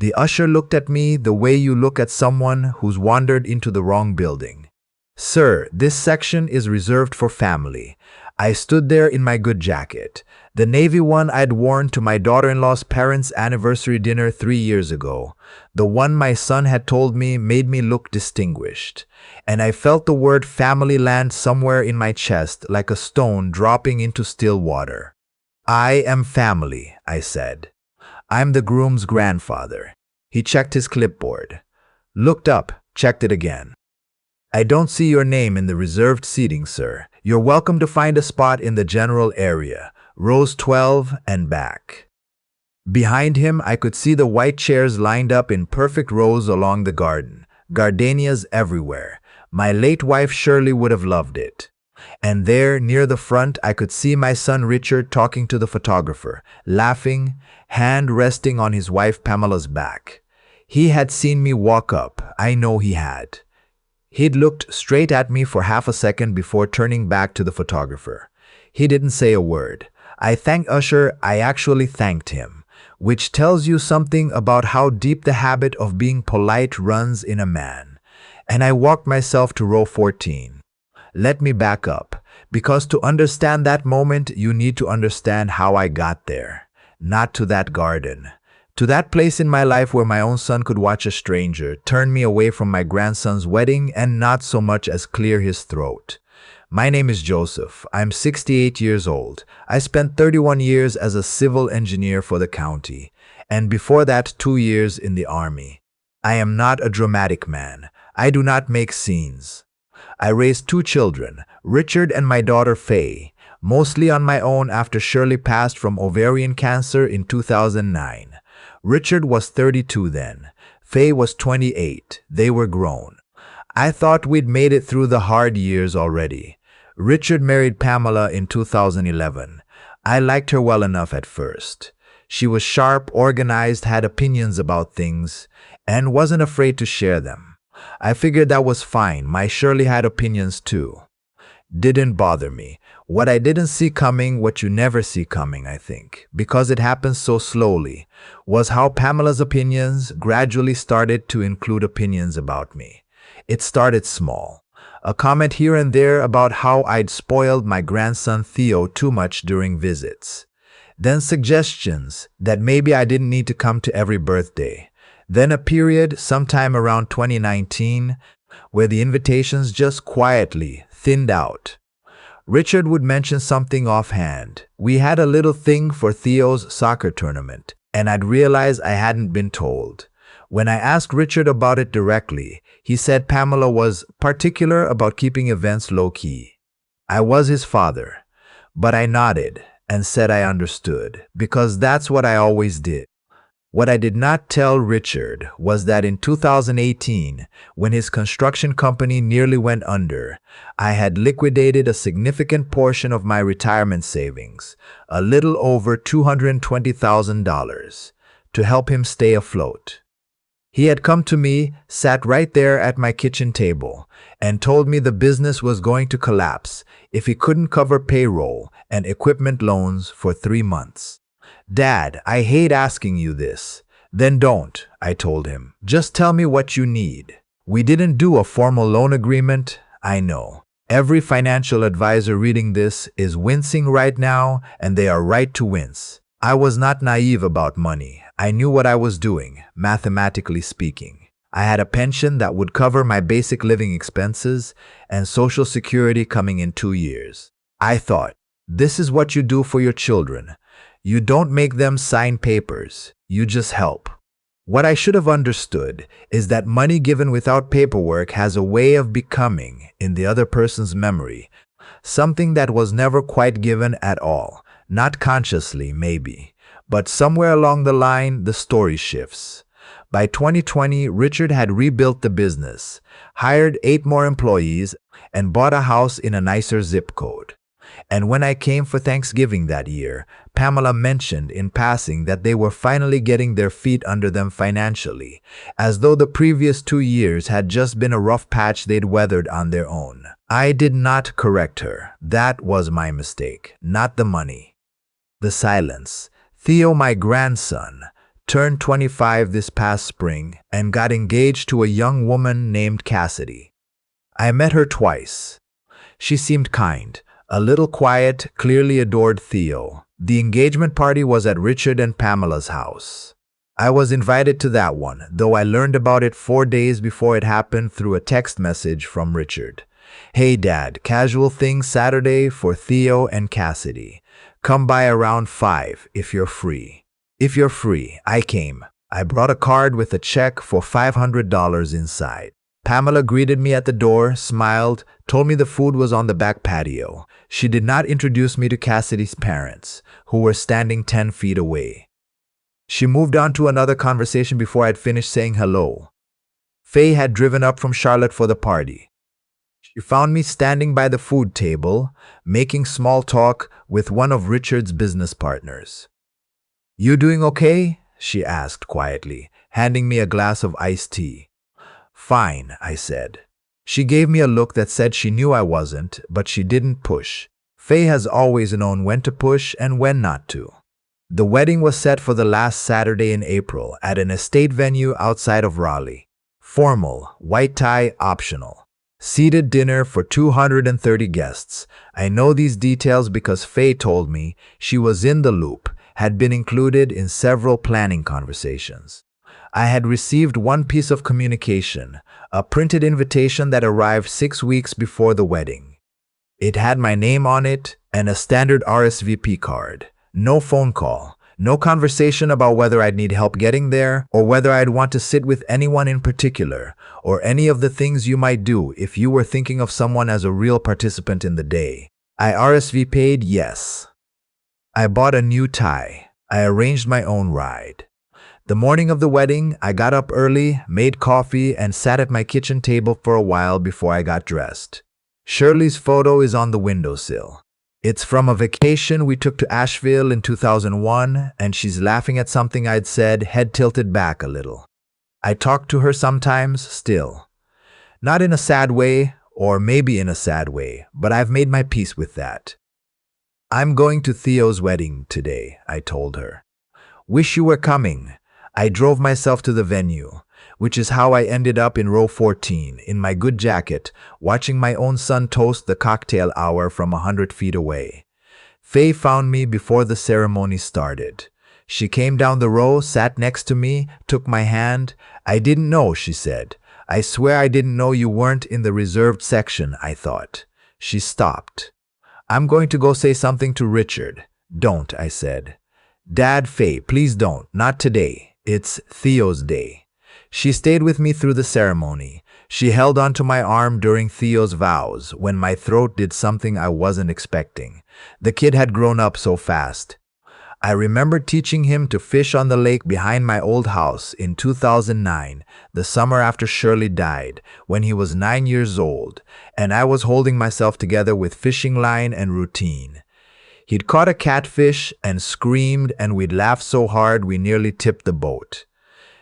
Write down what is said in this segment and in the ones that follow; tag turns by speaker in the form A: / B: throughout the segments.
A: The usher looked at me the way you look at someone who's wandered into the wrong building. Sir, this section is reserved for family. I stood there in my good jacket, the navy one I'd worn to my daughter-in-law's parents' anniversary dinner 3 years ago. The one my son had told me made me look distinguished. And I felt the word family land somewhere in my chest like a stone dropping into still water. I am family, I said. I'm the groom's grandfather. He checked his clipboard, looked up, checked it again. I don't see your name in the reserved seating, sir. You're welcome to find a spot in the general area, rows 12 and back. Behind him, I could see the white chairs lined up in perfect rows along the garden, gardenias everywhere. My late wife Shirley would have loved it. And there, near the front, I could see my son Richard talking to the photographer, laughing, hand resting on his wife Pamela's back. He had seen me walk up. I know he had. He'd looked straight at me for half a second before turning back to the photographer. He didn't say a word. I thanked Usher. I actually thanked him, which tells you something about how deep the habit of being polite runs in a man. And I walked myself to row 14. Let me back up, because to understand that moment, you need to understand how I got there. Not to that garden. To that place in my life where my own son could watch a stranger turn me away from my grandson's wedding and not so much as clear his throat. My name is Joseph. I'm 68 years old. I spent 31 years as a civil engineer for the county, and before that 2 years in the army. I am not a dramatic man. I do not make scenes. I raised 2 children, Richard and my daughter Faye, mostly on my own after Shirley passed from ovarian cancer in 2009. Richard was 32 then. Faye was 28. They were grown. I thought we'd made it through the hard years already. Richard married Pamela in 2011. I liked her well enough at first. She was sharp, organized, had opinions about things, and wasn't afraid to share them. I figured that was fine. My Shirley had opinions too. Didn't bother me. What I didn't see coming, what you never see coming, I think, because it happens so slowly, was how Pamela's opinions gradually started to include opinions about me. It started small. A comment here and there about how I'd spoiled my grandson Theo too much during visits. Then suggestions that maybe I didn't need to come to every birthday. Then a period, sometime around 2019, where the invitations just quietly thinned out. Richard would mention something offhand. We had a little thing for Theo's soccer tournament, and I'd realize I hadn't been told. When I asked Richard about it directly, he said Pamela was particular about keeping events low-key. I was his father, but I nodded and said I understood, because that's what I always did. What I did not tell Richard was that in 2018, when his construction company nearly went under, I had liquidated a significant portion of my retirement savings, a little over $220,000, to help him stay afloat. He had come to me, sat right there at my kitchen table, and told me the business was going to collapse if he couldn't cover payroll and equipment loans for 3 months. Dad, I hate asking you this. Then don't, I told him. Just tell me what you need. We didn't do a formal loan agreement, I know. Every financial advisor reading this is wincing right now, and they are right to wince. I was not naive about money. I knew what I was doing, mathematically speaking. I had a pension that would cover my basic living expenses and Social Security coming in 2 years. I thought, this is what you do for your children. You don't make them sign papers, you just help. What I should have understood is that money given without paperwork has a way of becoming, in the other person's memory, something that was never quite given at all. Not consciously, maybe, but somewhere along the line, the story shifts. By 2020, Richard had rebuilt the business, hired 8 more employees, and bought a house in a nicer zip code. And when I came for Thanksgiving that year, Pamela mentioned in passing that they were finally getting their feet under them financially, as though the previous 2 years had just been a rough patch they'd weathered on their own. I did not correct her. That was my mistake, not the money. The silence. Theo, my grandson, turned 25 this past spring and got engaged to a young woman named Cassidy. I met her twice. She seemed kind, a little quiet, clearly adored Theo. The engagement party was at Richard and Pamela's house. I was invited to that one, though I learned about it 4 days before it happened through a text message from Richard. "Hey Dad, casual thing Saturday for Theo and Cassidy. Come by around 5 if you're free." If you're free, I came. I brought a card with a check for $500 inside. Pamela greeted me at the door, smiled, told me the food was on the back patio. She did not introduce me to Cassidy's parents, who were standing 10 feet away. She moved on to another conversation before I'd finished saying hello. Faye had driven up from Charlotte for the party. She found me standing by the food table, making small talk with one of Richard's business partners. "You doing okay?" she asked quietly, handing me a glass of iced tea. "Fine," I said. She gave me a look that said she knew I wasn't, but she didn't push. Faye has always known when to push and when not to. The wedding was set for the last Saturday in April at an estate venue outside of Raleigh. Formal, white tie optional. Seated dinner for 230 guests. I know these details because Faye told me. She was in the loop, had been included in several planning conversations. I had received one piece of communication, a printed invitation that arrived 6 weeks before the wedding. It had my name on it and a standard RSVP card. No phone call, no conversation about whether I'd need help getting there or whether I'd want to sit with anyone in particular or any of the things you might do if you were thinking of someone as a real participant in the day. I RSVP'd yes. I bought a new tie. I arranged my own ride. The morning of the wedding, I got up early, made coffee, and sat at my kitchen table for a while before I got dressed. Shirley's photo is on the windowsill. It's from a vacation we took to Asheville in 2001, and she's laughing at something I'd said, head tilted back a little. I talk to her sometimes, still. Not in a sad way, or maybe in a sad way, but I've made my peace with that. "I'm going to Theo's wedding today," I told her. "Wish you were coming." I drove myself to the venue, which is how I ended up in row 14, in my good jacket, watching my own son toast the cocktail hour from 100 feet away. Faye found me before the ceremony started. She came down the row, sat next to me, took my hand. "I didn't know," she said. "I swear I didn't know you weren't in the reserved section," I thought. She stopped. "I'm going to go say something to Richard." "Don't," I said. "Dad, Faye, please don't. Not today. It's Theo's day." She stayed with me through the ceremony. She held onto my arm during Theo's vows when my throat did something I wasn't expecting. The kid had grown up so fast. I remember teaching him to fish on the lake behind my old house in 2009, the summer after Shirley died, when he was 9 years old, and I was holding myself together with fishing line and routine. He'd caught a catfish and screamed, and we'd laughed so hard we nearly tipped the boat.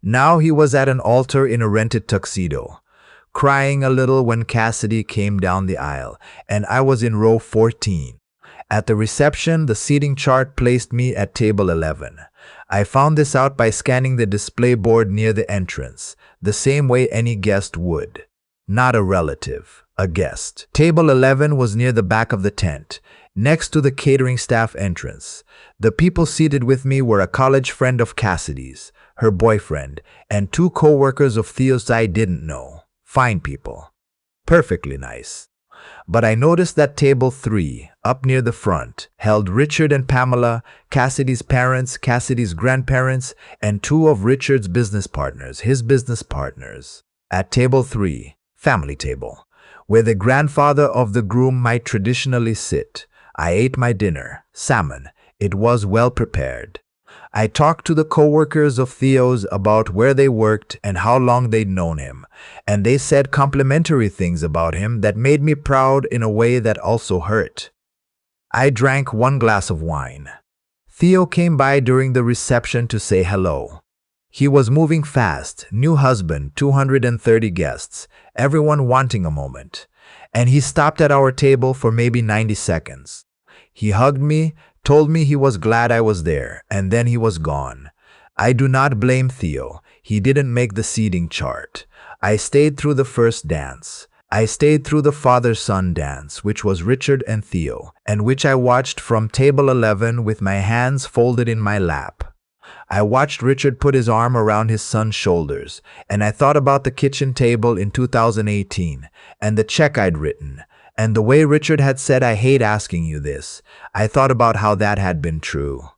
A: Now he was at an altar in a rented tuxedo, crying a little when Cassidy came down the aisle, and I was in row 14. At the reception, the seating chart placed me at table 11. I found this out by scanning the display board near the entrance, the same way any guest would. Not a relative, a guest. Table 11 was near the back of the tent, next to the catering staff entrance. The people seated with me were a college friend of Cassidy's, her boyfriend, and 2 co-workers of Theo's I didn't know. Fine people. Perfectly nice. But I noticed that table 3, up near the front, held Richard and Pamela, Cassidy's parents, Cassidy's grandparents, and 2 of Richard's business partners, his business partners. At table 3, family table, where the grandfather of the groom might traditionally sit, I ate my dinner, salmon. It was well prepared. I talked to the co-workers of Theo's about where they worked and how long they'd known him, and they said complimentary things about him that made me proud in a way that also hurt. I drank 1 glass of wine. Theo came by during the reception to say hello. He was moving fast, new husband, 230 guests, everyone wanting a moment. And he stopped at our table for maybe 90 seconds. He hugged me, told me he was glad I was there, and then he was gone. I do not blame Theo. He didn't make the seating chart. I stayed through the first dance. I stayed through the father-son dance, which was Richard and Theo, and which I watched from table 11 with my hands folded in my lap. I watched Richard put his arm around his son's shoulders, and I thought about the kitchen table in 2018, and the check I'd written, and the way Richard had said, "I hate asking you this." I thought about how that had been true.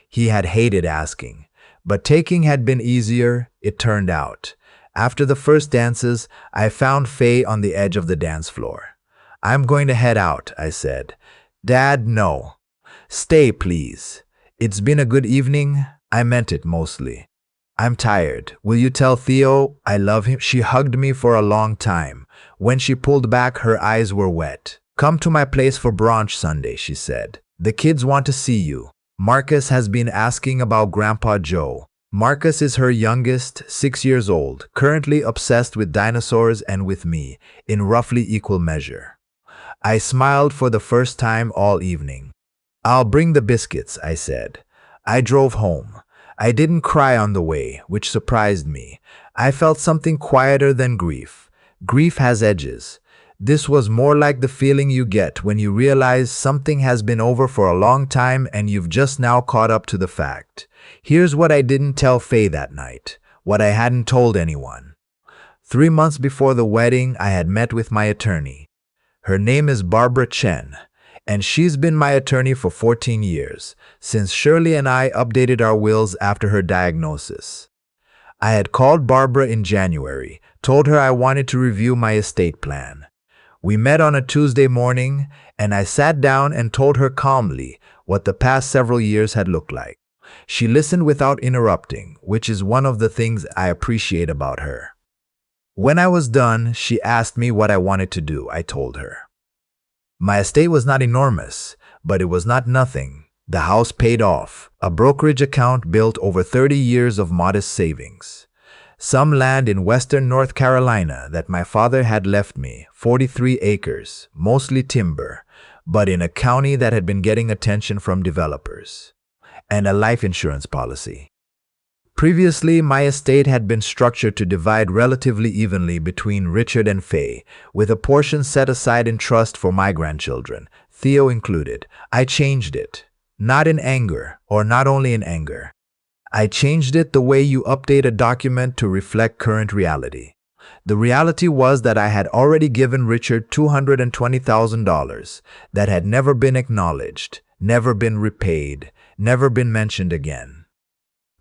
A: He had hated asking, but taking had been easier, it turned out. After the first dances, I found Faye on the edge of the dance floor. "I'm going to head out," I said. "Dad, no. Stay, please. It's been a good evening." I meant it mostly. "I'm tired. Will you tell Theo I love him?" She hugged me for a long time. When she pulled back, her eyes were wet. "Come to my place for brunch Sunday," she said. "The kids want to see you. Marcus has been asking about Grandpa Joe." Marcus is her youngest, 6 years old, currently obsessed with dinosaurs and with me, in roughly equal measure. I smiled for the first time all evening. "I'll bring the biscuits," I said. I drove home. I didn't cry on the way, which surprised me. I felt something quieter than grief. Grief has edges. This was more like the feeling you get when you realize something has been over for a long time and you've just now caught up to the fact. Here's what I didn't tell Faye that night, what I hadn't told anyone. 3 months before the wedding, I had met with my attorney. Her name is Barbara Chen, and she's been my attorney for 14 years, since Shirley and I updated our wills after her diagnosis. I had called Barbara in January, told her I wanted to review my estate plan. We met on a Tuesday morning, and I sat down and told her calmly what the past several years had looked like. She listened without interrupting, which is one of the things I appreciate about her. When I was done, she asked me what I wanted to do. I told her. My estate was not enormous, but it was not nothing. The house paid off, a brokerage account built over 30 years of modest savings. Some land in western North Carolina that my father had left me, 43 acres, mostly timber, but in a county that had been getting attention from developers. And a life insurance policy. Previously, my estate had been structured to divide relatively evenly between Richard and Faye, with a portion set aside in trust for my grandchildren, Theo included. I changed it. Not in anger, or not only in anger. I changed it the way you update a document to reflect current reality. The reality was that I had already given Richard $220,000 that had never been acknowledged, never been repaid, never been mentioned again.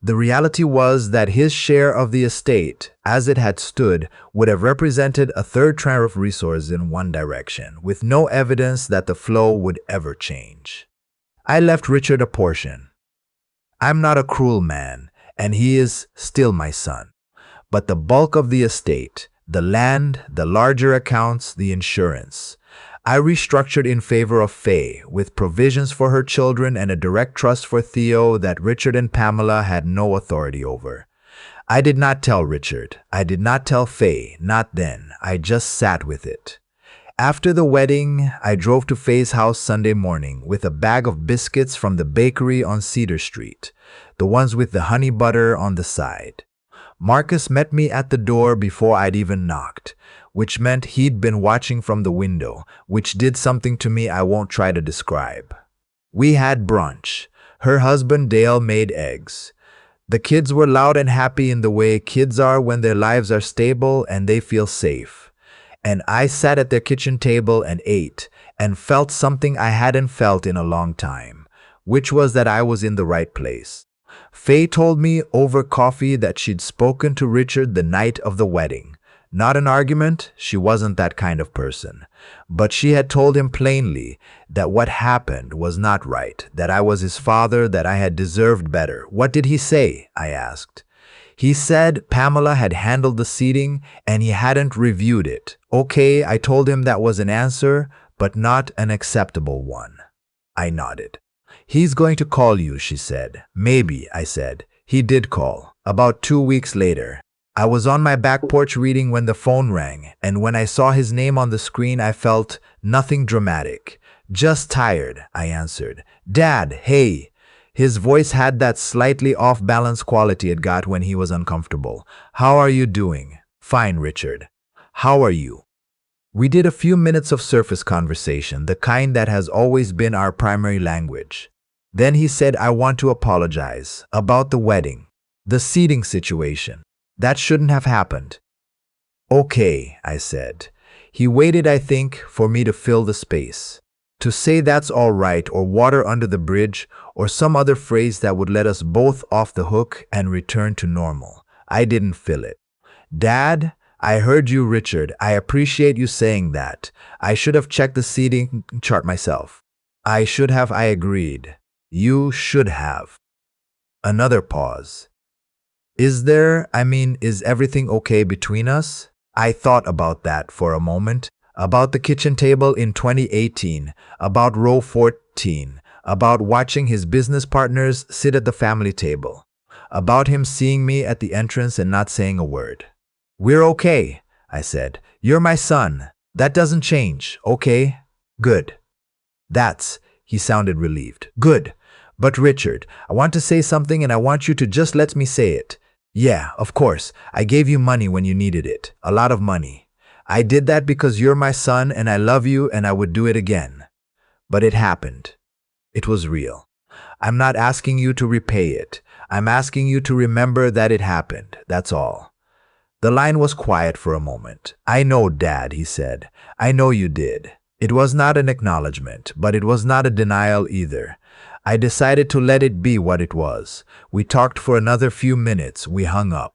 A: The reality was that his share of the estate, as it had stood, would have represented a third train of resources in one direction, with no evidence that the flow would ever change. I left Richard a portion. I'm not a cruel man, and he is still my son. But the bulk of the estate, the land, the larger accounts, the insurance, I restructured in favor of Faye, with provisions for her children and a direct trust for Theo that Richard and Pamela had no authority over. I did not tell Richard. I did not tell Faye, not then. I just sat with it. After the wedding, I drove to Faye's house Sunday morning with a bag of biscuits from the bakery on Cedar Street, the ones with the honey butter on the side. Marcus met me at the door before I'd even knocked, which meant he'd been watching from the window, which did something to me I won't try to describe. We had brunch. Her husband Dale made eggs. The kids were loud and happy in the way kids are when their lives are stable and they feel safe. And I sat at their kitchen table and ate, and felt something I hadn't felt in a long time, which was that I was in the right place. Faye told me over coffee that she'd spoken to Richard the night of the wedding. Not an argument, she wasn't that kind of person. But she had told him plainly that what happened was not right, that I was his father, that I had deserved better. What did he say? I asked. He said Pamela had handled the seating and he hadn't reviewed it. Okay, I told him that was an answer, but not an acceptable one. I nodded. He's going to call you, she said. Maybe, I said. He did call. About 2 weeks later. I was on my back porch reading when the phone rang, and when I saw his name on the screen, I felt nothing dramatic. Just tired, I answered. Dad, hey. His voice had that slightly off-balance quality it got when he was uncomfortable. "How are you doing?" "Fine, Richard. How are you?" We did a few minutes of surface conversation, the kind that has always been our primary language. Then he said, "I want to apologize about the wedding, the seating situation. That shouldn't have happened." "Okay," I said. He waited, I think, for me to fill the space. To say that's all right, or water under the bridge, or some other phrase that would let us both off the hook and return to normal. I didn't fill it. "Dad, I heard you, Richard. I appreciate you saying that. I should have checked the seating chart myself." "I should have," I agreed. "You should have." Another pause. Is everything okay between us?" I thought about that for a moment, about the kitchen table in 2018, about row 14, about watching his business partners sit at the family table, about him seeing me at the entrance and not saying a word. "We're okay," I said. "You're my son. That doesn't change, okay? Good." He sounded relieved. "Good. But Richard, I want to say something and I want you to just let me say it." "Yeah, of course. I gave you money when you needed it. A lot of money. I did that because you're my son and I love you and I would do it again. But it happened. It was real. I'm not asking you to repay it. I'm asking you to remember that it happened. That's all." The line was quiet for a moment. "I know, Dad," he said. "I know you did." It was not an acknowledgement, but it was not a denial either. I decided to let it be what it was. We talked for another few minutes. We hung up.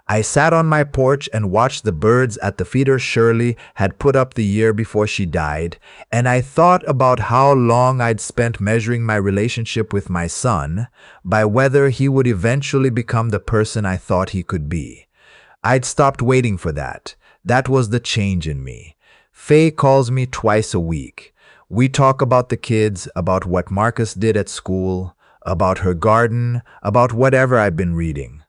A: I sat on my porch and watched the birds at the feeder Shirley had put up the year before she died, and I thought about how long I'd spent measuring my relationship with my son by whether he would eventually become the person I thought he could be. I'd stopped waiting for that. That was the change in me. Faye calls me twice a week. We talk about the kids, about what Marcus did at school, about her garden, about whatever I've been reading.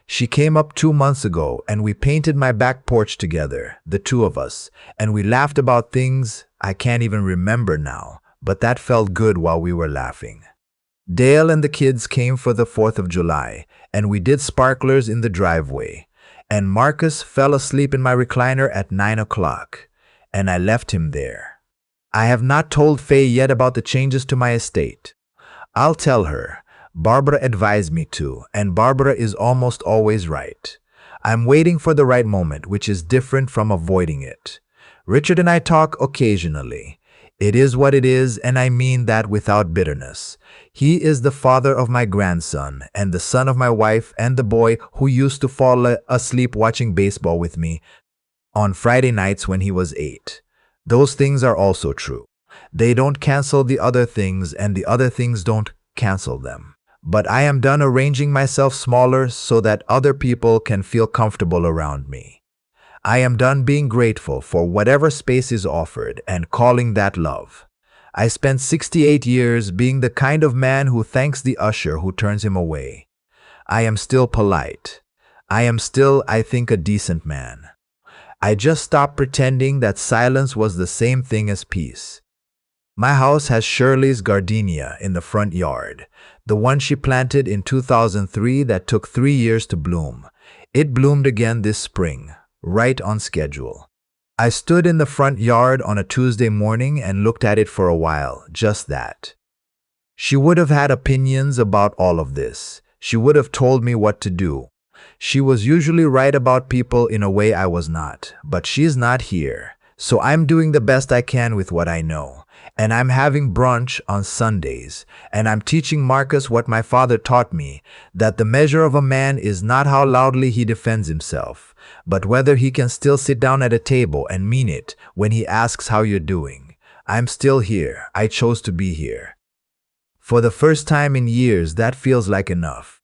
A: She came up 2 months ago and we painted my back porch together, the two of us, and we laughed about things I can't even remember now, but that felt good while we were laughing. Dale and the kids came for the 4th of July, and we did sparklers in the driveway. And Marcus fell asleep in my recliner at 9 o'clock, and I left him there. I have not told Faye yet about the changes to my estate. I'll tell her. Barbara advised me to, and Barbara is almost always right. I'm waiting for the right moment, which is different from avoiding it. Richard and I talk occasionally. It is what it is, and I mean that without bitterness. He is the father of my grandson, and the son of my wife, and the boy who used to fall asleep watching baseball with me on Friday nights when he was 8. Those things are also true. They don't cancel the other things, and the other things don't cancel them. But I am done arranging myself smaller so that other people can feel comfortable around me. I am done being grateful for whatever space is offered and calling that love. I spent 68 years being the kind of man who thanks the usher who turns him away. I am still polite. I am still, I think, a decent man. I just stopped pretending that silence was the same thing as peace. My house has Shirley's gardenia in the front yard, the one she planted in 2003 that took 3 years to bloom. It bloomed again this spring, right on schedule. I stood in the front yard on a Tuesday morning and looked at it for a while, just that. She would have had opinions about all of this. She would have told me what to do. She was usually right about people in a way I was not, but she's not here. So I'm doing the best I can with what I know. And I'm having brunch on Sundays, and I'm teaching Marcus what my father taught me, that the measure of a man is not how loudly he defends himself, but whether he can still sit down at a table and mean it when he asks how you're doing. I'm still here. I chose to be here. For the first time in years, that feels like enough.